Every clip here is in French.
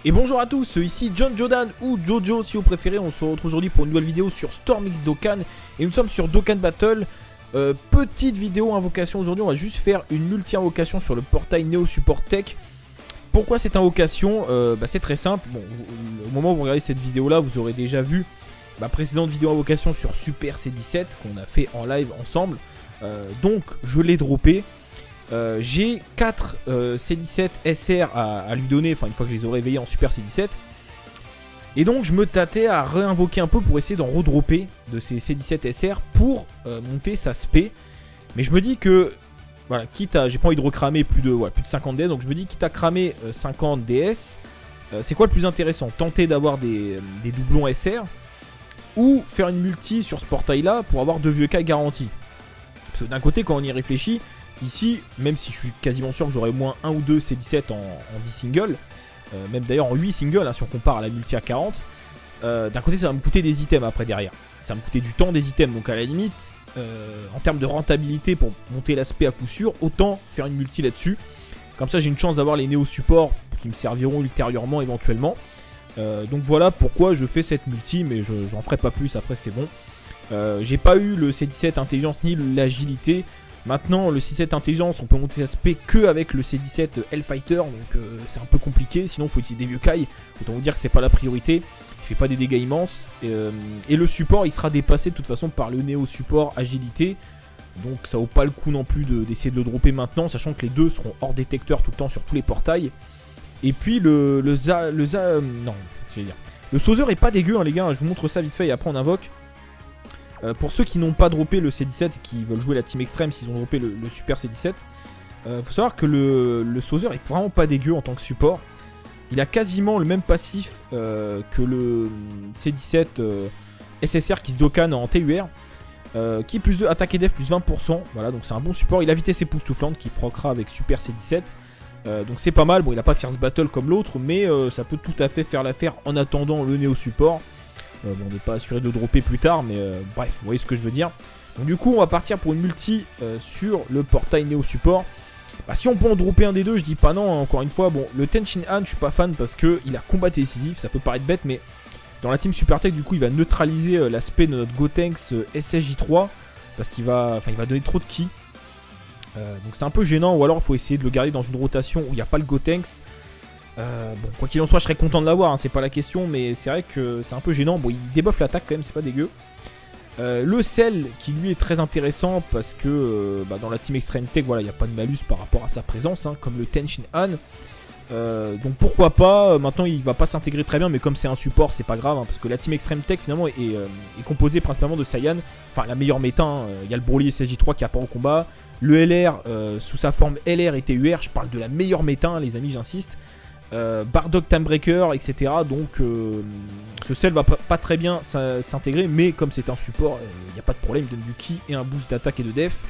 Et bonjour à tous, ici John Jodan ou Jojo si vous préférez. On se retrouve aujourd'hui pour une nouvelle vidéo sur Storm X Dokkan. Et nous sommes sur Dokkan Battle. Petite vidéo invocation aujourd'hui, on va juste faire une multi-invocation sur le portail Neo Support Tech. Pourquoi cette invocation? C'est très simple. Bon, au moment où vous regardez cette vidéo là, vous aurez déjà vu ma précédente vidéo invocation sur Super C17 qu'on a fait en live ensemble. Donc je l'ai droppé. J'ai 4 C17 SR à lui donner, enfin une fois que je les aurai réveillés en Super C17. Et donc je me tâtais à réinvoquer un peu pour essayer d'en redropper de ces C17 SR pour monter sa SP. Mais je me dis que, voilà, quitte à, j'ai pas envie de recramer plus de 50 DS, donc je me dis quitte à cramer 50 DS, c'est quoi le plus intéressant? Tenter d'avoir des doublons SR ou faire une multi sur ce portail là pour avoir 2 vieux Kai garantis. Parce que d'un côté quand on y réfléchit, ici, même si je suis quasiment sûr que j'aurai au moins 1 ou 2 C17 en 10 singles, même d'ailleurs en 8 singles, hein, si on compare à la multi à 40, d'un côté ça va me coûter des items après derrière. Ça va me coûter du temps des items, donc à la limite, en termes de rentabilité pour monter l'aspect à coup sûr, autant faire une multi là-dessus. Comme ça j'ai une chance d'avoir les néo supports qui me serviront ultérieurement éventuellement. Donc voilà pourquoi je fais cette multi, mais j'en ferai pas plus, après c'est bon. J'ai pas eu le C17 intelligence ni l'agilité. Maintenant, le C17 intelligence, on peut monter sa SP que avec le C17 Hellfighter, donc c'est un peu compliqué. Sinon, il faut utiliser des vieux Kai. Autant vous dire que c'est pas la priorité. Il fait pas des dégâts immenses. Et le support, il sera dépassé de toute façon par le Neo Support agilité. Donc ça vaut pas le coup non plus d'essayer de le dropper maintenant, sachant que les deux seront hors détecteur tout le temps sur tous les portails. Et puis le Sauzer est pas dégueu, hein, les gars. Je vous montre ça vite fait et après on invoque. Pour ceux qui n'ont pas droppé le C17 et qui veulent jouer la team extrême s'ils ont droppé le Super C17, faut savoir que le Sauzer est vraiment pas dégueu en tant que support. Il a quasiment le même passif que le C17 SSR qui se Dokkan en TUR, qui est plus 2 attaque et def plus 20%. Voilà, donc c'est un bon support. Il a vitesse époustouflante qui procra avec Super C17. Donc c'est pas mal. Bon, il a pas First Battle comme l'autre, mais ça peut tout à fait faire l'affaire en attendant le Neo Support. Bon, on n'est pas assuré de dropper plus tard, mais bref, vous voyez ce que je veux dire. Donc du coup, on va partir pour une multi sur le portail Neo Support. Si on peut en dropper un des deux, je dis pas non, hein, encore une fois. Bon, le Tenshin Han, je suis pas fan parce qu'il a combat décisif, ça peut paraître bête, mais dans la team Super Tech, du coup, il va neutraliser l'aspect de notre Gotenks SSJ3 parce qu'il va donner trop de ki. Donc c'est un peu gênant, ou alors il faut essayer de le garder dans une rotation où il n'y a pas le Gotenks. Bon, quoi qu'il en soit, je serais content de l'avoir, hein, c'est pas la question, mais c'est vrai que c'est un peu gênant. Bon, il débuffe l'attaque quand même, c'est pas dégueu. Le Cell qui lui est très intéressant parce que dans la team Extreme Tech, voilà, il n'y a pas de malus par rapport à sa présence, hein, comme le Tenshin Han. Donc pourquoi pas, maintenant il va pas s'intégrer très bien, mais comme c'est un support, c'est pas grave, hein, parce que la team Extreme Tech finalement est composée principalement de Saiyan, enfin la meilleure méta. Il y a le Broly SSJ3 qui apparaît au combat, le LR sous sa forme LR et TUR, je parle de la meilleure méta, hein, les amis, j'insiste. Bardock Timebreaker, etc. Donc ce Cell va pas très bien s'intégrer, mais comme c'est un support, il n'y a pas de problème, il donne du ki et un boost d'attaque et de def.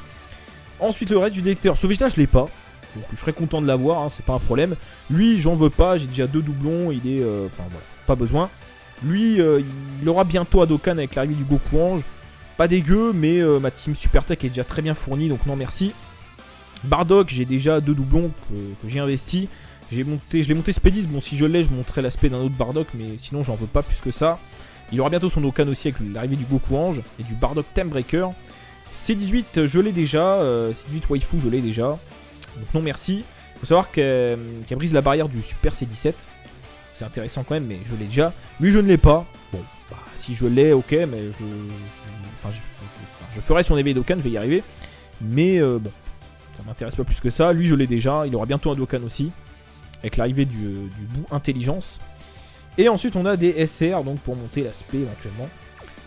Ensuite le reste du détecteur, ce Vegeta je l'ai pas, donc je serais content de l'avoir, hein, c'est pas un problème. Lui j'en veux pas, j'ai déjà 2 doublons, il est, enfin voilà, pas besoin. Lui il aura bientôt à Dokkan avec l'arrivée du Goku Ange, pas dégueu, mais ma team Super Tech est déjà très bien fournie, donc non merci. Bardock, j'ai déjà 2 doublons que j'ai investi. Je l'ai monté Spédis, bon si je l'ai je montrerai l'aspect d'un autre Bardock, mais sinon j'en veux pas plus que ça. Il aura bientôt son Dokkan aussi avec l'arrivée du Goku Ange et du Bardock Timebreaker. C18 je l'ai déjà, C18 Waifu je l'ai déjà, donc non merci. Faut savoir qu'elle brise la barrière du Super C17, c'est intéressant quand même, mais je l'ai déjà. Lui je ne l'ai pas, bon si je l'ai ok, mais je ferai son éveil Dokkan, je vais y arriver. Mais bon, ça m'intéresse pas plus que ça, lui je l'ai déjà, il aura bientôt un Dokkan aussi. Avec l'arrivée du bout intelligence. Et ensuite on a des SR donc pour monter l'aspect éventuellement.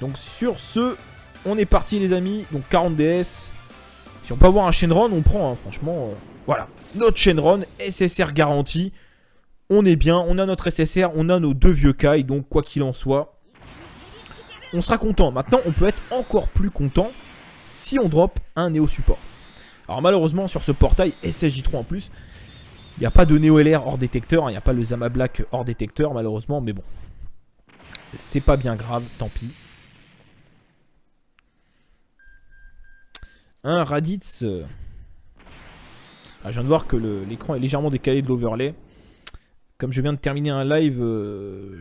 Donc sur ce, on est parti les amis. Donc 40 DS. Si on peut avoir un Shenron, on prend, hein, franchement. Voilà, notre Shenron, SSR garanti. On est bien, on a notre SSR, on a nos 2 vieux Kai. Donc quoi qu'il en soit, on sera content. Maintenant on peut être encore plus content si on drop un Neo Support. Alors malheureusement sur ce portail SSJ3 en plus, il n'y a pas de Neo LR hors détecteur, il n'y a pas le Zama Black hors détecteur malheureusement, mais bon. C'est pas bien grave, tant pis. Un Raditz. Je viens de voir que l'écran est légèrement décalé de l'overlay. Comme je viens de terminer un live,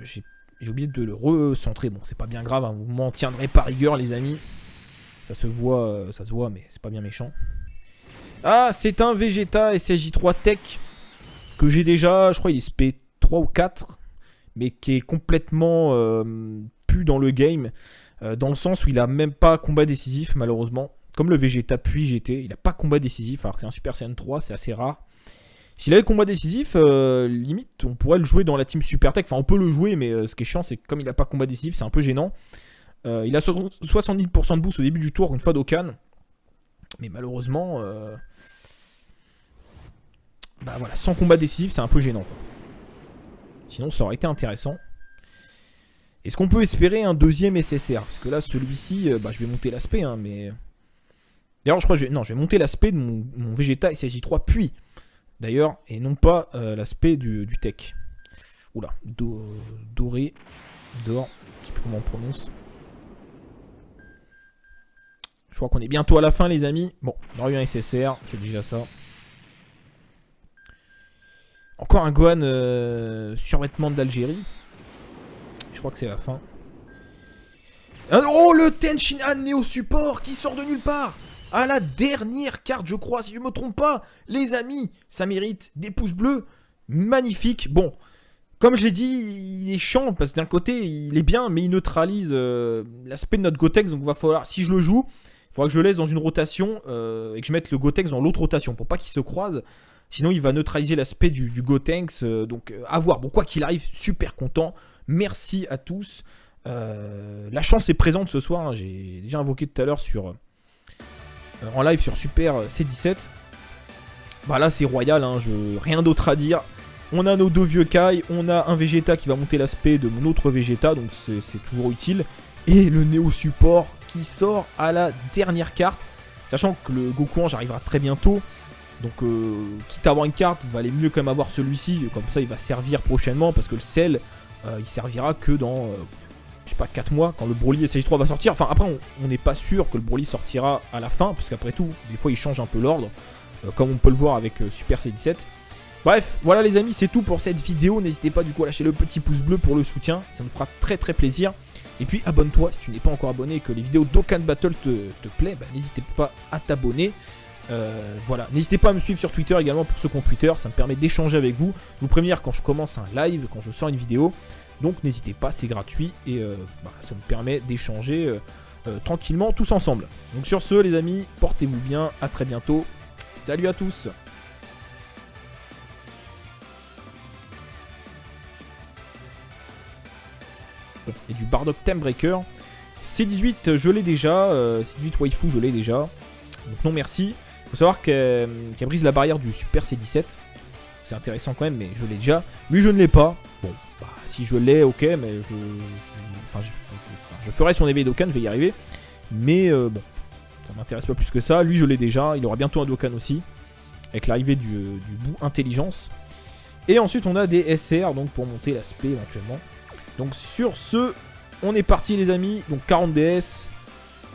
j'ai oublié de le recentrer. Bon, c'est pas bien grave, hein, vous m'en tiendrez par rigueur, les amis. Ça se voit, mais c'est pas bien méchant. Ah, c'est un Vegeta SSJ3 Tech que j'ai déjà, je crois il est SP 3 ou 4, mais qui est complètement pu dans le game, dans le sens où il a même pas combat décisif, malheureusement. Comme le Vegeta puis GT, il a pas combat décisif, alors que c'est un Super Saiyan 3, c'est assez rare. S'il avait combat décisif, limite, on pourrait le jouer dans la team Super Tech. Enfin, on peut le jouer, mais ce qui est chiant, c'est que comme il n'a pas combat décisif, c'est un peu gênant. Il a 70% de boost au début du tour, une fois Dokkan. Mais malheureusement, bah voilà, sans combat décisif, c'est un peu gênant, quoi. Sinon, ça aurait été intéressant. Est-ce qu'on peut espérer un deuxième SSR? Parce que là, celui-ci, bah, je vais monter l'aspect, hein, mais... D'ailleurs, je crois que je vais monter l'aspect de mon Vegeta SSJ3 puis... D'ailleurs, et non pas l'aspect du tech. Oula, doré, d'or, je sais plus comment on prononce. Je crois qu'on est bientôt à la fin, les amis. Bon, on aura eu un SSR, c'est déjà ça. Encore un Gohan survêtement d'Algérie. Je crois que c'est la fin. Oh, le Tenshinhan Neo Support qui sort de nulle part! À la dernière carte, je crois, si je ne me trompe pas. Les amis, ça mérite des pouces bleus. Magnifique. Bon, comme je l'ai dit, il est chiant parce que d'un côté, il est bien, mais il neutralise l'aspect de notre Gotenks. Donc il va falloir, si je le joue, il faudra que je le laisse dans une rotation et que je mette le Gotenks dans l'autre rotation pour pas qu'il se croise. Sinon, il va neutraliser l'aspect du Gotenks. Donc à voir. Bon, quoi qu'il arrive, super content. Merci à tous. La chance est présente ce soir. Hein. J'ai déjà invoqué tout à l'heure en live sur Super C17. Bah là c'est royal, hein, rien d'autre à dire. On a nos deux vieux Kai, on a un Vegeta qui va monter l'aspect de mon autre Vegeta, donc c'est toujours utile. Et le Neo Support qui sort à la dernière carte. Sachant que le Goku Ange arrivera très bientôt. Donc quitte à avoir une carte, valait mieux quand même avoir celui-ci. Comme ça il va servir prochainement, parce que le Cell, il servira que dans... je sais pas, 4 mois, quand le Broly SSJ3 va sortir. Enfin, après, on n'est pas sûr que le Broly sortira à la fin, parce qu'après tout, des fois, il change un peu l'ordre, comme on peut le voir avec Super C17. Bref, voilà les amis, c'est tout pour cette vidéo. N'hésitez pas du coup à lâcher le petit pouce bleu pour le soutien, ça me fera très très plaisir. Et puis, abonne-toi si tu n'es pas encore abonné et que les vidéos Dokkan Battle te plaisent, bah, n'hésitez pas à t'abonner. Voilà, n'hésitez pas à me suivre sur Twitter également pour ceux qui ont Twitter, ça me permet d'échanger avec vous, vous prévenir quand je commence un live, quand je sors une vidéo. Donc n'hésitez pas, c'est gratuit et ça me permet d'échanger tranquillement tous ensemble. Donc sur ce les amis, portez-vous bien, à très bientôt. Salut à tous. Et du Bardock Timebreaker. C18 je l'ai déjà, C18 Waifu je l'ai déjà. Donc non merci. Il faut savoir qu'elle brise la barrière du Super C17. C'est intéressant quand même, mais je l'ai déjà. Lui je ne l'ai pas. Bon. Bah, si je l'ai, ok, mais je ferai son éveil Dokkan, je vais y arriver. Mais bon, ça m'intéresse pas plus que ça. Lui, je l'ai déjà. Il aura bientôt un Dokkan aussi, avec l'arrivée du bout intelligence. Et ensuite, on a des SR, donc pour monter l'aspect éventuellement. Donc sur ce, on est parti les amis. Donc 40 DS.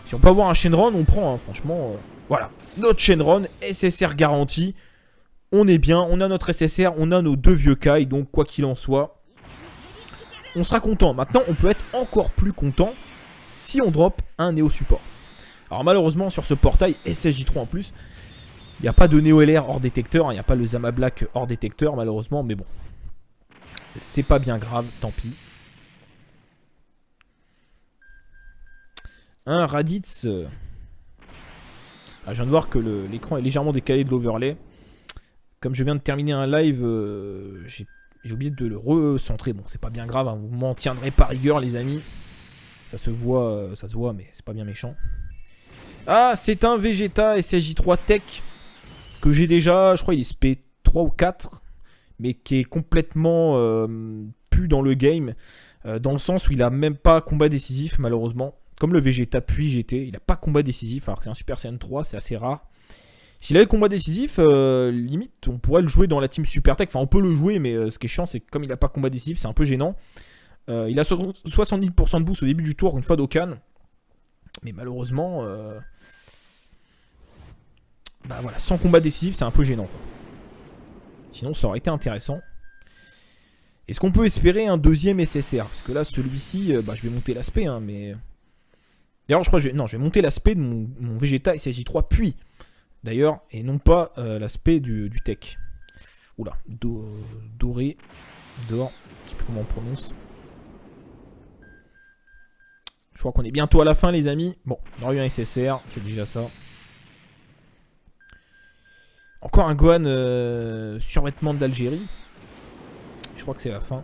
Si on peut avoir un Shenron, on prend, hein, franchement. Voilà, notre Shenron, SSR garanti. On est bien, on a notre SSR, on a nos deux vieux Kai, donc quoi qu'il en soit, on sera content. Maintenant, on peut être encore plus content si on drop un Neo Support. Alors malheureusement, sur ce portail SSJ3 en plus, il n'y a pas de Neo LR hors détecteur, il n'y a pas le Zama Black hors détecteur malheureusement, mais bon, c'est pas bien grave, tant pis. Un Raditz. Ah, je viens de voir que l'écran est légèrement décalé de l'overlay. Comme je viens de terminer un live, j'ai oublié de le recentrer. Bon, c'est pas bien grave, hein, vous m'en tiendrez par rigueur, les amis. Ça se voit, mais c'est pas bien méchant. Ah, c'est un Vegeta SSJ3 Tech que j'ai déjà, je crois il est SP 3 ou 4, mais qui est complètement pu dans le game, dans le sens où il a même pas combat décisif, malheureusement. Comme le Vegeta puis GT, il a pas combat décisif, alors que c'est un Super Saiyan 3, c'est assez rare. S'il avait combat décisif, limite, on pourrait le jouer dans la team Super Tech. Enfin, on peut le jouer, mais ce qui est chiant, c'est que comme il n'a pas combat décisif, c'est un peu gênant. Il a 70% de boost au début du tour, une fois Dokkan. Mais malheureusement, bah voilà, sans combat décisif, c'est un peu gênant, quoi. Sinon, ça aurait été intéressant. Est-ce qu'on peut espérer un deuxième SSR? Parce que là, celui-ci, je vais monter l'aspect, hein, mais... D'ailleurs, je crois que je vais monter l'aspect de mon Vegeta SSJ3, puis, d'ailleurs, et non pas l'aspect du tech. Oula, doré, d'or, je sais plus comment on prononce. Je crois qu'on est bientôt à la fin, les amis. Bon, on aura eu un SSR, c'est déjà ça. Encore un Gohan survêtement d'Algérie. Je crois que c'est la fin.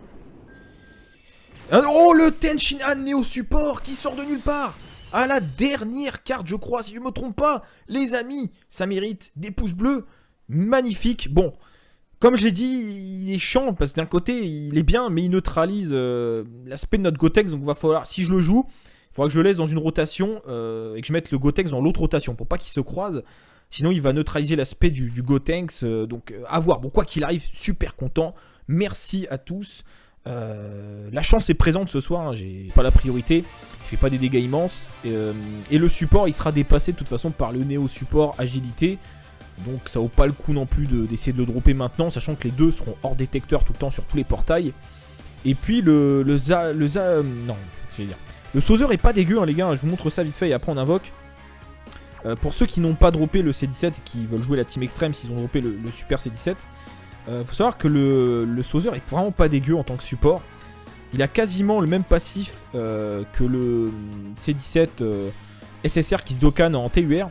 Oh, le Tenshinhan Neo Support qui sort de nulle part. À la dernière carte, je crois, si je ne me trompe pas. Les amis, ça mérite des pouces bleus. Magnifique. Bon, comme je l'ai dit, il est chiant parce que d'un côté, il est bien, mais il neutralise l'aspect de notre Gotenks. Donc il va falloir, si je le joue, il faudra que je le laisse dans une rotation et que je mette le Gotenks dans l'autre rotation pour pas qu'il se croise. Sinon, il va neutraliser l'aspect du Gotenks. Donc, à voir. Bon, quoi qu'il arrive, super content. Merci à tous. La chance est présente ce soir. Hein. J'ai pas la priorité. Il fait pas des dégâts immenses. Et le support, il sera dépassé de toute façon par le Néo Support Agilité. Donc, ça vaut pas le coup non plus d'essayer de le dropper maintenant. Sachant que les deux seront hors détecteur tout le temps sur tous les portails. Et puis, le Sauzer est pas dégueu, hein, les gars. Je vous montre ça vite fait et après on invoque. Pour ceux qui n'ont pas droppé le C17 et qui veulent jouer la team extrême s'ils ont droppé le super C17, faut savoir que le Sauzer est vraiment pas dégueu en tant que support. Il a quasiment le même passif que le C17 SSR qui se Dokkan en TUR,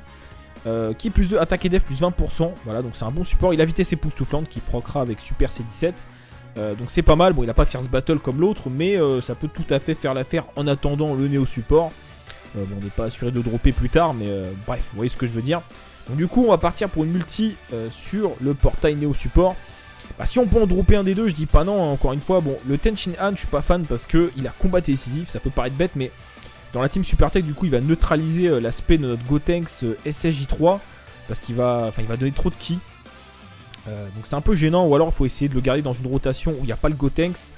qui est plus de attaque et def plus 20%. Voilà, donc c'est un bon support. Il a vitesse époustouflante qui procra avec super C17. Donc c'est pas mal. Bon, il n'a pas First Battle comme l'autre, mais ça peut tout à fait faire l'affaire en attendant le Néo Support. On n'est pas assuré de dropper plus tard, mais bref, vous voyez ce que je veux dire. Donc du coup, on va partir pour une multi sur le portail Néo Support. Si on peut en dropper un des deux, je dis pas non, hein, encore une fois. Bon, le Tenshinhan, je suis pas fan parce qu'il a combat décisif, ça peut paraître bête, mais dans la team Super Tech, du coup, il va neutraliser l'aspect de notre Gotenks SSJ3 parce qu'il va donner trop de ki. Donc c'est un peu gênant, ou alors il faut essayer de le garder dans une rotation où il n'y a pas le Gotenks.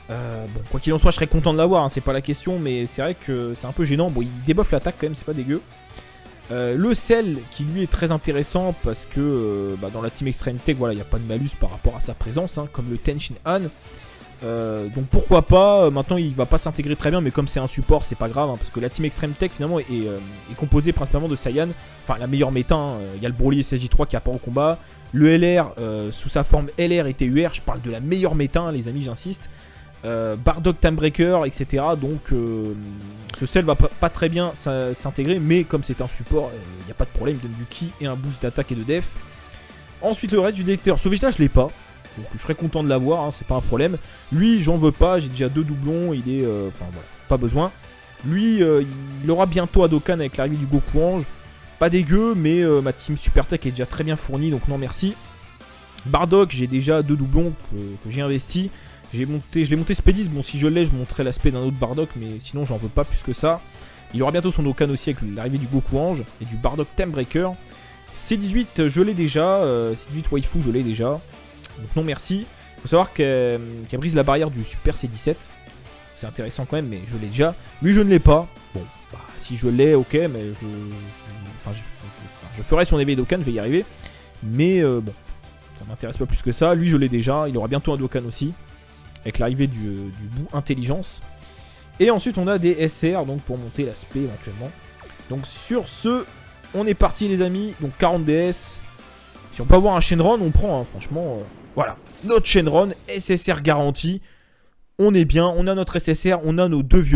Bon, quoi qu'il en soit, je serais content de l'avoir, hein, c'est pas la question, mais c'est vrai que c'est un peu gênant. Bon, il débuffe l'attaque quand même, c'est pas dégueu. Le Cell qui lui est très intéressant parce que dans la team Extreme Tech, voilà, il n'y a pas de malus par rapport à sa présence, hein, comme le Tenshinhan. Donc pourquoi pas. Maintenant, il va pas s'intégrer très bien, mais comme c'est un support, c'est pas grave, hein, parce que la team Extreme Tech finalement est composée principalement de Saiyan. Enfin, la meilleure méta, hein. Il y a le Broly SSJ3 qui apparaît au combat. Le LR sous sa forme LR et TUR, je parle de la meilleure méta, hein, les amis, j'insiste. Bardock Timebreaker, etc. Donc ce Cell va pas très bien s'intégrer, mais comme c'est un support, il n'y a pas de problème, il donne du ki et un boost d'attaque et de def. Ensuite, le reste du détecteur. Ce Vegeta, je l'ai pas, donc je serais content de l'avoir, hein, c'est pas un problème. Lui, j'en veux pas, j'ai déjà 2 doublons, il est. Enfin voilà, pas besoin. Lui, il aura bientôt à Dokkan avec l'arrivée du Goku Ange. Pas dégueu, mais ma team Super Tech est déjà très bien fournie, donc non merci. Bardock, j'ai déjà 2 doublons que j'ai investi. Je l'ai monté Spédis, bon si je l'ai je montrerai l'aspect d'un autre Bardock, mais sinon j'en veux pas plus que ça. Il aura bientôt son Dokkan aussi avec l'arrivée du Goku Ange et du Bardock Timebreaker. C18 je l'ai déjà, C18 Waifu je l'ai déjà, donc non merci. Il faut savoir qu'elle brise la barrière du Super C17, c'est intéressant quand même, mais je l'ai déjà. Lui je ne l'ai pas, bon si je l'ai ok, mais je ferai son éveil Dokkan, je vais y arriver. Mais bon, ça m'intéresse pas plus que ça. Lui je l'ai déjà, il aura bientôt un Dokkan aussi, avec l'arrivée du bout intelligence. Et ensuite on a des SR donc pour monter l'aspect éventuellement. Donc sur ce, on est parti les amis. Donc 40 DS. Si on peut avoir un Shenron, on prend, hein, franchement. Voilà, notre Shenron, SSR garanti. On est bien, on a notre SSR, on a nos deux vieux.